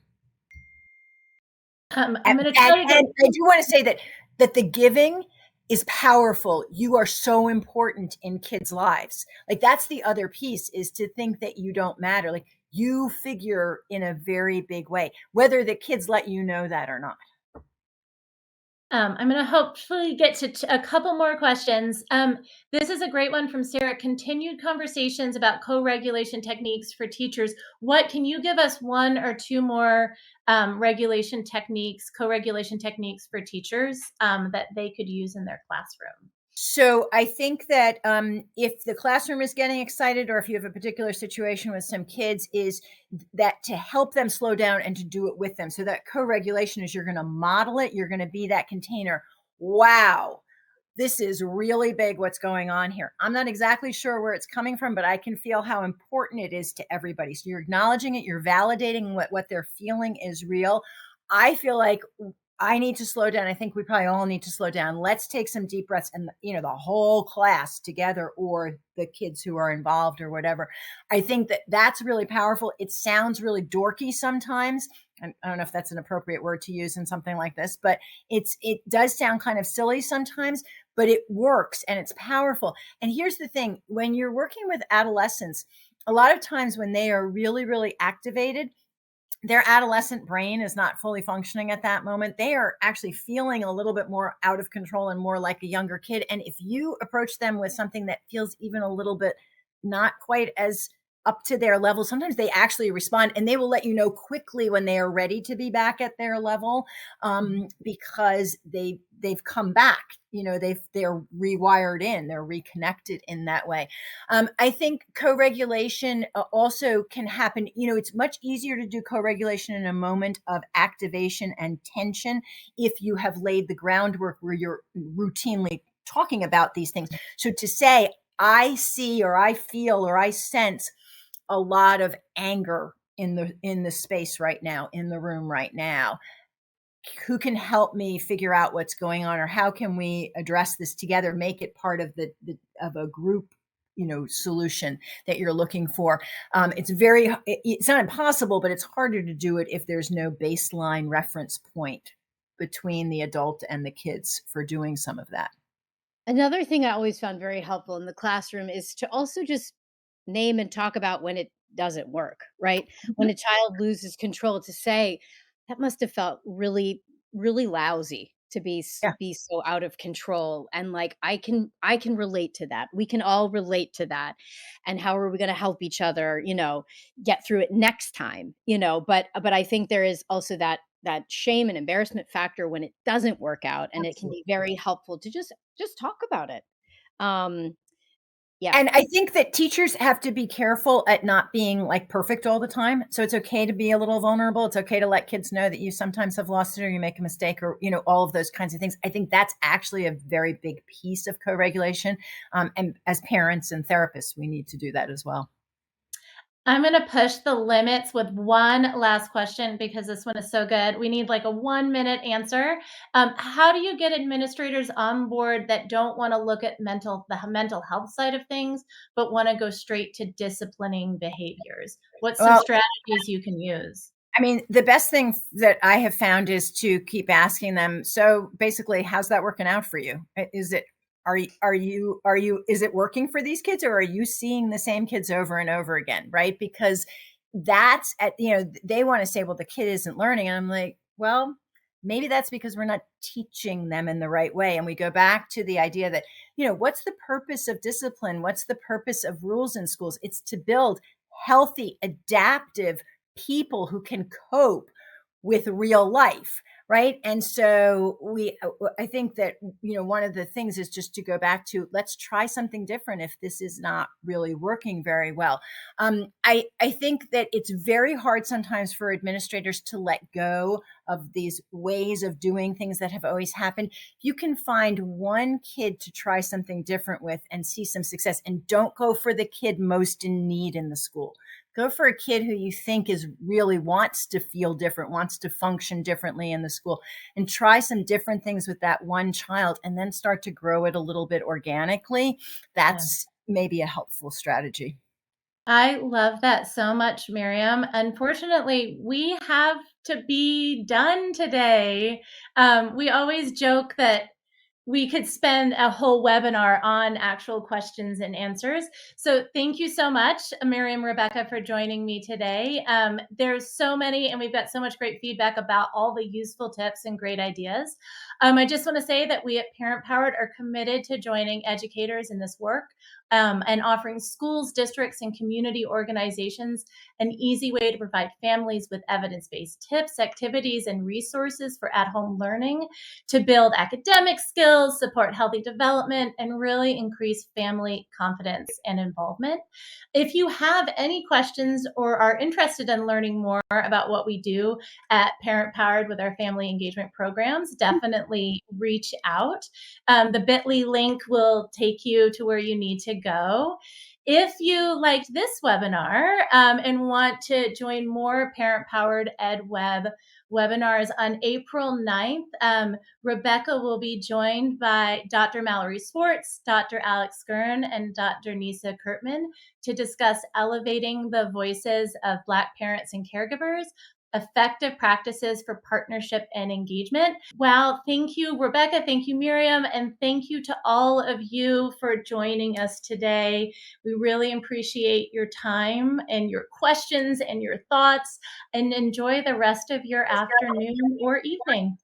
I'm going to tell you. And I do want to say that the giving is powerful. You are so important in kids' lives. Like, that's the other piece, is to think that you don't matter. Like, you figure in a very big way, whether the kids let you know that or not. I'm going to hopefully get to a couple more questions. This is a great one from Sarah. Continued conversations about co-regulation techniques for teachers. What can you give us one or two more co-regulation techniques for teachers that they could use in their classroom? So I think that if the classroom is getting excited, or if you have a particular situation with some kids, is that to help them slow down and to do it with them. So that co-regulation is, you're going to model it. You're going to be that container. Wow, this is really big, what's going on here. I'm not exactly sure where it's coming from, but I can feel how important it is to everybody. So you're acknowledging it. You're validating what they're feeling is real. I feel like I need to slow down. I think we probably all need to slow down. Let's take some deep breaths, and the whole class together, or the kids who are involved or whatever. I think that that's really powerful. It sounds really dorky sometimes. I don't know if that's an appropriate word to use in something like this, but it does sound kind of silly sometimes, but it works and it's powerful. And here's the thing, when you're working with adolescents, a lot of times when they are really, really activated, their adolescent brain is not fully functioning at that moment. They are actually feeling a little bit more out of control and more like a younger kid. And if you approach them with something that feels even a little bit not quite as up to their level, sometimes they actually respond, and they will let you know quickly when they are ready to be back at their level, because they've come back. They're rewired in, they're reconnected in that way. I think co-regulation also can happen. It's much easier to do co-regulation in a moment of activation and tension if you have laid the groundwork where you're routinely talking about these things. So to say, I see, or I feel, or I sense a lot of anger in the space right now, in the room right now. Who can help me figure out what's going on, or how can we address this together, make it part of of a group solution that you're looking for. It's not impossible, but it's harder to do it if there's no baseline reference point between the adult and the kids for doing some of that. Another thing I always found very helpful in the classroom is to also just name and talk about when it doesn't work, right? When a child loses control, to say, "That must have felt really, really lousy to Yeah. be so out of control," and, like, I can relate to that. We can all relate to that, and how are we gonna help each other, get through it next time, but I think there is also that shame and embarrassment factor when it doesn't work out, and it can Absolutely. be very helpful to just talk about it. Um, yeah. And I think that teachers have to be careful at not being like perfect all the time. So it's okay to be a little vulnerable. It's okay to let kids know that you sometimes have lost it or you make a mistake or, all of those kinds of things. I think that's actually a very big piece of co-regulation. And as parents and therapists, we need to do that as well. I'm going to push the limits with one last question because this one is so good. We need like a 1 minute answer. How do you get administrators on board that don't want to look at the mental health side of things, but want to go straight to disciplining behaviors? What's some Well, strategies you can use? I mean, the best thing that I have found is to keep asking them. So basically, how's that working out for you? Is it is it working for these kids, or are you seeing the same kids over and over again? Right? Because that's they want to say, well, the kid isn't learning, and I'm like, well, maybe that's because we're not teaching them in the right way. And we go back to the idea that what's the purpose of discipline? What's the purpose of rules in schools? It's to build healthy, adaptive people who can cope with real life, right? And so I think that one of the things is just to go back to, let's try something different if this is not really working very well. I think that it's very hard sometimes for administrators to let go of these ways of doing things that have always happened. You can find one kid to try something different with and see some success, and don't go for the kid most in need in the school. Go for a kid who you think is really wants to feel different, wants to function differently in the school, and try some different things with that one child, and then start to grow it a little bit organically. Yeah. That's maybe a helpful strategy. I love that so much, Miriam. Unfortunately, we have to be done today. We always joke that we could spend a whole webinar on actual questions and answers. So thank you so much, Miriam, Rebecca, for joining me today. There's so many, and we've got so much great feedback about all the useful tips and great ideas. I just want to say that we at Parent Powered are committed to joining educators in this work, and offering schools, districts, and community organizations an easy way to provide families with evidence-based tips, activities, and resources for at-home learning to build academic skills, support healthy development, and really increase family confidence and involvement. If you have any questions or are interested in learning more about what we do at Parent Powered with our family engagement programs, definitely reach out. The bit.ly link will take you to where you need to go. If you liked this webinar, and want to join more Parent Powered EdWeb webinars on April 9th, Rebecca will be joined by Dr. Mallory Swartz, Dr. Alex Gurn, and Dr. Nisa Kurtman to discuss elevating the voices of Black parents and caregivers, effective practices for partnership and engagement. Well, thank you, Rebecca. Thank you, Miriam. And thank you to all of you for joining us today. We really appreciate your time and your questions and your thoughts, and enjoy the rest of your afternoon or evening.